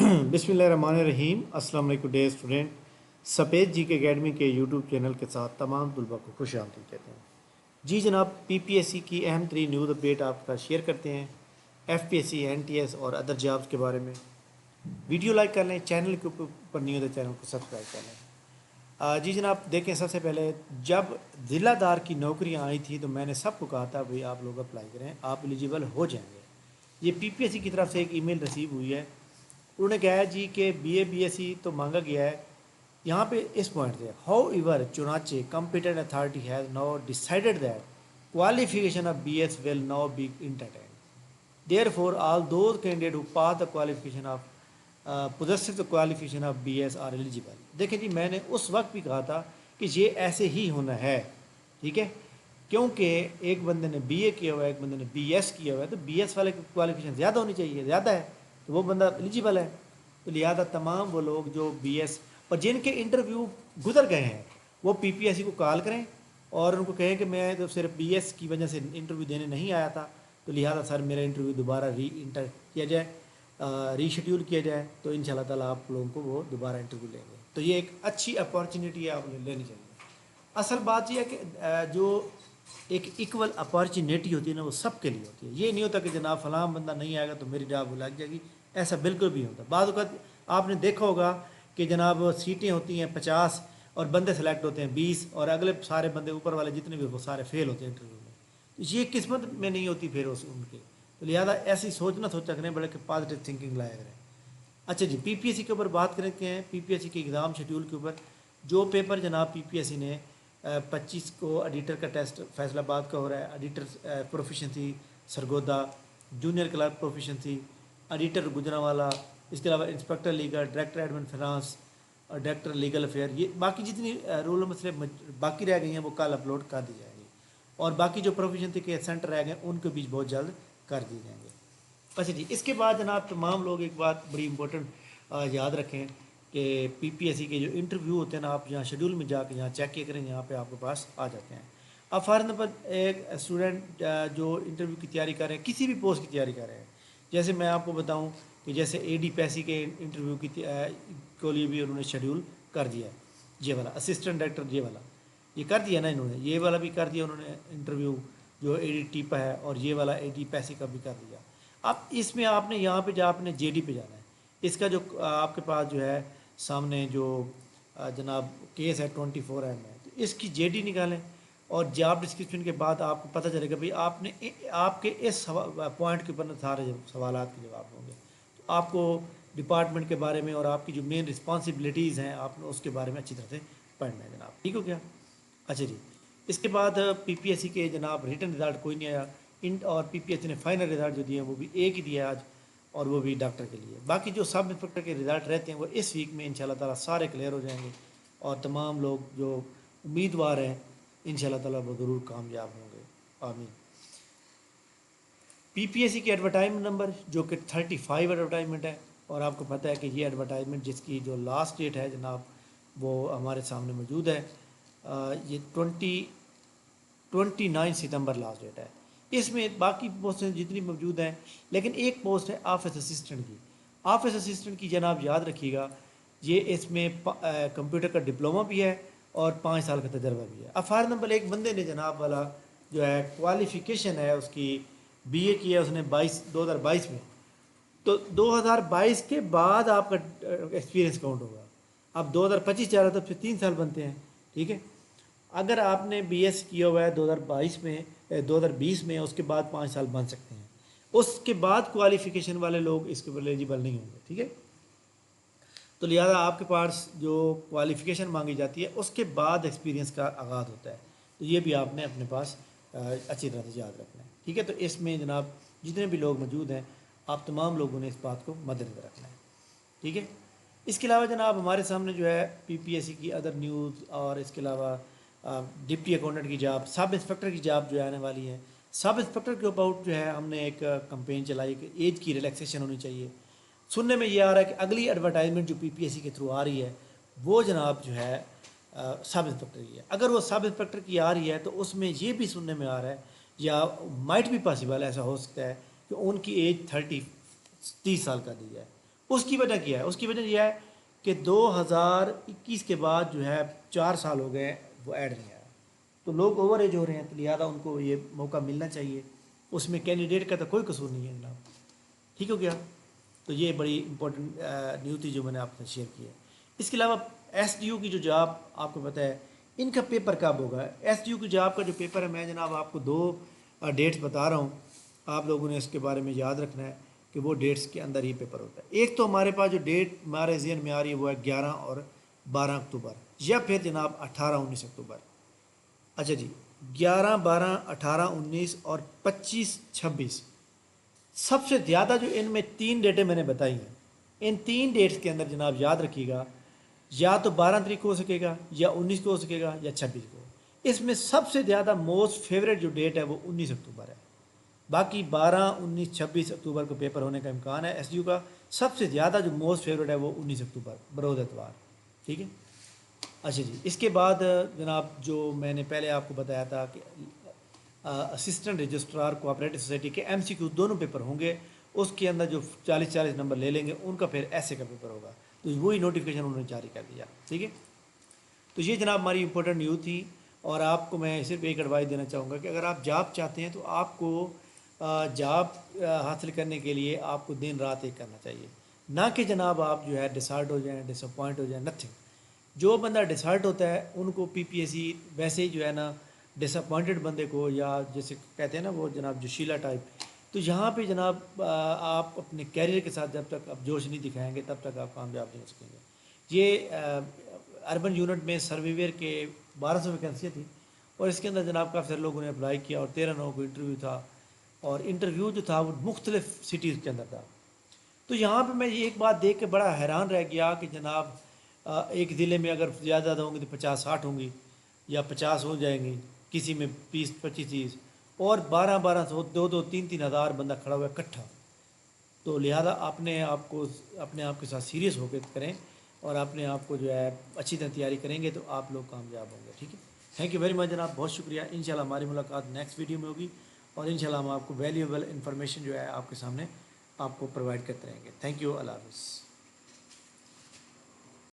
बिस्मिल्लाहिर्रहमानिर्रहीम। अस्सलाम वालेकुम डे स्टूडेंट। सफ़ेद जी के अकेडमी के यूट्यूब चैनल के साथ तमाम तलबा को खुश आमदीद कहते हैं। जी जनाब, पीपीएससी की अहम तरीन न्यूज़ अपडेट आपका शेयर करते हैं। एफपीएससी, एनटीएस और अदर जॉब्स के बारे में वीडियो लाइक कर लें, चैनल के ऊपर नहीं होता चैनल को सब्सक्राइब कर लें। जी जनाब, देखें, सबसे पहले जब ज़िलादार की नौकरियाँ आई थी तो मैंने सबको कहा था भाई आप लोग अप्लाई करें, आप एलिजिबल हो जाएंगे। ये पीपीएससी की तरफ से एक ईमेल रिसीव हुई है। उन्होंने कहा है जी कि बीए बीएससी तो मांगा गया है। यहाँ पे इस पॉइंट से हाउ एवर चुनाचे competent authority has now decided that qualification of BS will now be entertained, therefore all those candidate who pass the qualification of possessive the qualification of BS are eligible. देखें जी, मैंने उस वक्त भी कहा था कि ये ऐसे ही होना है, ठीक है, क्योंकि एक बंदे ने बीए किया हुआ है, एक बंदे ने बीएस किया हुआ है, तो बीएस वाले की क्वालिफिकेशन ज़्यादा होनी चाहिए, ज़्यादा है तो वो बंदा एलिजिबल है। तो लिहाजा तमाम वो लोग जो बीएस और जिनके इंटरव्यू गुजर गए हैं वो पीपीएससी को कॉल करें और उनको कहें कि मैं तो सिर्फ बीएस की वजह से इंटरव्यू देने नहीं आया था, तो लिहाजा सर मेरा इंटरव्यू दोबारा इंटर किया जाए, रीशेड्यूल किया जाए, तो इंशाल्लाह ताला आप लोगों को वो दोबारा इंटरव्यू लेंगे। तो ये एक अच्छी अपॉर्चुनिटी है, आप लेनी चाहिए। असल बात यह है कि जो एक इक्वल अपॉर्चुनिटी होती है ना, वो सबके लिए होती है। ये नहीं होता कि जनाब फलां बंदा नहीं आएगा तो मेरी जॉब लग जाएगी, ऐसा बिल्कुल भी नहीं होता। बाद वक़्त आपने देखा होगा कि जनाब सीटें होती हैं 50 और बंदे सेलेक्ट होते हैं 20 और अगले सारे बंदे ऊपर वाले जितने भी वो सारे फेल होते हैं इंटरव्यू में। तो ये किस्मत में नहीं होती फिर उनके, तो लिहाजा ऐसी सोच ना सोचा करें, बल्कि पॉजिटिव थिंकिंग लाया करें। अच्छा जी, पीपीएससी के ऊपर बात करते हैं। पीपीएससी के एग्ज़ाम शेड्यूल के ऊपर जो पेपर जनाब पीपीएससी ने 25 को एडिटर का टेस्ट फैसलाबाद का हो रहा है, editor proficiency Sargodha, junior clerk proficiency, editor Gujranwala, इसके अलावा inspector legal, director admin finance और डायरेक्टर लीगल अफेयर। ये बाकी जितनी रूल मसले बाकी रह गई हैं वो कल अपलोड कर दी जाएंगी, और बाकी जो प्रोफिशेंसी के सेंटर रह गए उनके बीच बहुत जल्द कर दिए जाएंगे। अच्छा जी, इसके बाद जनाब तमाम लोग एक बात बड़ी इंपॉर्टेंट याद रखें कि पीपीएससी के जो इंटरव्यू होते हैं ना, आप यहाँ शेड्यूल में जाकर यहाँ चेक किया करें, यहाँ पे आपके पास आ जाते हैं। अब फॉर एग्जाम्पल एक स्टूडेंट जो इंटरव्यू की तैयारी कर रहे हैं, किसी भी पोस्ट की तैयारी कर रहे हैं, जैसे मैं आपको बताऊं कि जैसे एडी पैसी के इंटरव्यू के लिए भी उन्होंने शेड्यूल कर दिया है, ये वाला असिस्टेंट डायरेक्टर, ये वाला ये कर दिया ना इन्होंने, ये वाला भी कर दिया उन्होंने इंटरव्यू जो एडी टीपा है, और ये वाला एडी पैसी का भी कर दिया। अब इसमें आपने यहाँ पे आपने जेडी पे जाना है। इसका जो आपके पास जो है सामने जो जनाब केस है 24 एम है, तो इसकी जेडी निकालें और जॉब डिस्क्रिप्शन के बाद आपको पता चलेगा भाई आपने आपके इस पॉइंट के ऊपर सारे सवाल के जवाब होंगे। तो आपको डिपार्टमेंट के बारे में और आपकी जो मेन रिस्पॉन्सिबिलिटीज़ हैं आपने उसके बारे में अच्छी तरह से पढ़ना है जनाब, ठीक हो गया। अच्छा जी, इसके बाद पीपीएससी के जनाब रिटन रिज़ल्ट कोई नहीं आया, और पीपीएससी ने फाइनल रिज़ल्ट जो दिए वो भी एक ही दिया आज, और वो भी डॉक्टर के लिए। बाकी जो सब इंस्पेक्टर के रिज़ल्ट रहते हैं वो इस वीक में इंशाल्लाह ताला सारे क्लियर हो जाएंगे, और तमाम लोग जो उम्मीदवार हैं इंशाल्लाह ताला वो ज़रूर कामयाब होंगे, आमीन। पीपीएससी की एडवर्टाइजमेंट नंबर जो कि 35 एडवर्टाइजमेंट है, और आपको पता है कि ये एडवर्टाइजमेंट जिसकी जो लास्ट डेट है जनाब वो हमारे सामने मौजूद है, ये 29 सितंबर लास्ट डेट है। इसमें बाकी पोस्टें जितनी मौजूद हैं, लेकिन एक पोस्ट है ऑफिस असिस्टेंट की। ऑफिस असिस्टेंट की जनाब याद रखिएगा, ये इसमें कंप्यूटर का डिप्लोमा भी है और 5 साल का तजर्बा भी है। अब फॉर एग्जाम्पल एक बंदे ने जनाब वाला जो है क्वालिफ़िकेशन है उसकी बीए की है उसने 2022 में, तो 2022 के बाद आपका एक्सपीरियंस काउंट होगा। अब 2025 जा रहा है तो फिर 3 साल बनते हैं, ठीक है। अगर आपने बीएस किया हुआ है 2020 में, उसके बाद 5 साल बन सकते हैं, उसके बाद क्वालिफ़िकेशन वाले लोग इसके ऊपर एलिजिबल नहीं होंगे, ठीक है। तो लिहाजा आपके पास जो क्वालिफ़िकेशन मांगी जाती है उसके बाद एक्सपीरियंस का आगाज़ होता है, तो ये भी आपने अपने पास अच्छी तरह से याद रखना है, ठीक है। तो इसमें जनाब जितने भी लोग मौजूद हैं आप तमाम लोगों ने इस बात को मद्देनज़र रखना है, ठीक है। इसके अलावा जनाब हमारे सामने जो है पीपीएससी की अदर न्यूज़, और इसके अलावा डिप्टी अकाउंटेंट की जॉब, सब इंस्पेक्टर की जॉब जो है आने वाली है। सब इंस्पेक्टर के अबाउट जो है हमने एक कंपेन चलाई कि एज की रिलैक्सेशन होनी चाहिए। सुनने में ये आ रहा है कि अगली एडवर्टाइजमेंट जो पीपीएससी के थ्रू आ रही है वो जनाब जो है सब इंस्पेक्टर की है। अगर वो सब इंस्पेक्टर की आ रही है तो उसमें ये भी सुनने में आ रहा है, या माइट भी पॉसिबल ऐसा हो सकता है कि उनकी एज 30 साल का दी है, اس کی وجہ کیا ہے؟ اس کی وجہ یہ ہے کہ 2021 کے بعد جو ہے 4 سال ہو گئے وہ ایڈ نہیں آیا، تو لوگ اوور ایج ہو رہے ہیں، تو لہٰذا ان کو یہ موقع ملنا چاہیے. اس میں کینڈیڈیٹ کا تو کوئی قصور نہیں ہے جناب. ٹھیک ہو گیا؟ تو یہ بڑی امپورٹنٹ نیوز تھی جو میں نے آپ سے شیئر کی ہے. اس کے علاوہ ایس ڈی یو کی جو جاب آپ کو پتہ ہے ان کا پیپر کب ہوگا. ایس ڈی یو کی جاب کا جو پیپر ہے میں جناب آپ کو 2 ڈیٹس بتا رہا ہوں، آپ لوگوں نے اس کے بارے میں یاد رکھنا ہے کہ وہ ڈیٹس کے اندر یہ پیپر ہوتا ہے. ایک تو ہمارے پاس جو ڈیٹ ہمارے ذہن میں آ رہی ہے وہ ہے 11 اور 12 اکتوبر، یا پھر جناب 18-19 اکتوبر. اچھا جی، 11 12 18 19 اور 25 26 سب سے زیادہ جو ان میں 3 ڈیٹیں میں نے بتائی ہیں، ان 3 ڈیٹس کے اندر جناب یاد رکھیے گا، یا تو 12 تاریخ کو ہو سکے گا، یا 19 کو ہو سکے گا، یا 26 کو. اس میں سب سے زیادہ موسٹ فیوریٹ جو ڈیٹ ہے وہ 19 اکتوبر ہے. باقی 12 19 26 اکتوبر کو پیپر ہونے کا امکان ہے. ایس ڈی یو کا سب سے زیادہ جو موسٹ فیوریٹ ہے وہ 19 اکتوبر بروز اتوار. ٹھیک ہے. اچھا جی، اس کے بعد جناب جو میں نے پہلے آپ کو بتایا تھا کہ اسسٹنٹ رجسٹرار کوآپریٹو سوسائٹی کے ایم سی کیو دونوں پیپر ہوں گے. اس کے اندر جو 40 نمبر لے لیں گے ان کا پھر ایسے کا پیپر ہوگا. تو وہی نوٹیفیکیشن انہوں نے جاری کر دیا. ٹھیک ہے. تو یہ جناب ہماری امپورٹنٹ نیوز تھی. اور آپ کو میں صرف ایک ایڈوائس دینا چاہوں گا کہ اگر آپ جاب چاہتے ہیں تو آپ کو جاب حاصل کرنے کے لیے آپ کو دن رات ایک کرنا چاہیے، نہ کہ جناب آپ جو ہے ڈسہارٹ ہو جائیں، ڈس اپوائنٹ ہو جائیں. نتھنگ. جو بندہ ڈسہارٹ ہوتا ہے ان کو پی پی ایس سی ویسے ہی جو ہے نا ڈس اپوائنٹڈ بندے کو، یا جیسے کہتے ہیں نا وہ جناب جو شیلا ٹائپ، تو یہاں پہ جناب آپ اپنے کیریئر کے ساتھ جب تک آپ جوش نہیں دکھائیں گے تب تک آپ کامیاب نہیں ہو سکیں گے. یہ اربن یونٹ میں سرویور کے 1200 ویکینسیاں تھیں، اور اس کے اندر جناب کافی سارے لوگوں نے اپلائی کیا، اور 13 کو انٹرویو تھا، اور انٹرویو جو تھا وہ مختلف سٹیز کے اندر تھا. تو یہاں پہ میں یہ ایک بات دیکھ کے بڑا حیران رہ گیا کہ جناب ایک ضلع میں اگر زیادہ ہوں گی تو 50-60 ہوں گی، یا 50 ہو جائیں گی، کسی میں 20-25 اور 1200 2-3 ہزار بندہ کھڑا ہوا ہے اکٹھا. تو لہذا اپنے آپ کے ساتھ سیریس ہو کے کریں، اور اپنے آپ کو جو ہے اچھی طرح تیاری کریں گے تو آپ لوگ کامیاب ہوں گے. ٹھیک ہے. تھینک یو ویری مچ جناب، بہت شکریہ. انشاءاللہ ہماری ملاقات نیکسٹ ویڈیو میں ہوگی، اور انشاءاللہ ہم آپ کو ویلیویبل انفارمیشن جو ہے آپ کے سامنے آپ کو پرووائڈ کرتے رہیں گے. Thank you. اللہ حافظ.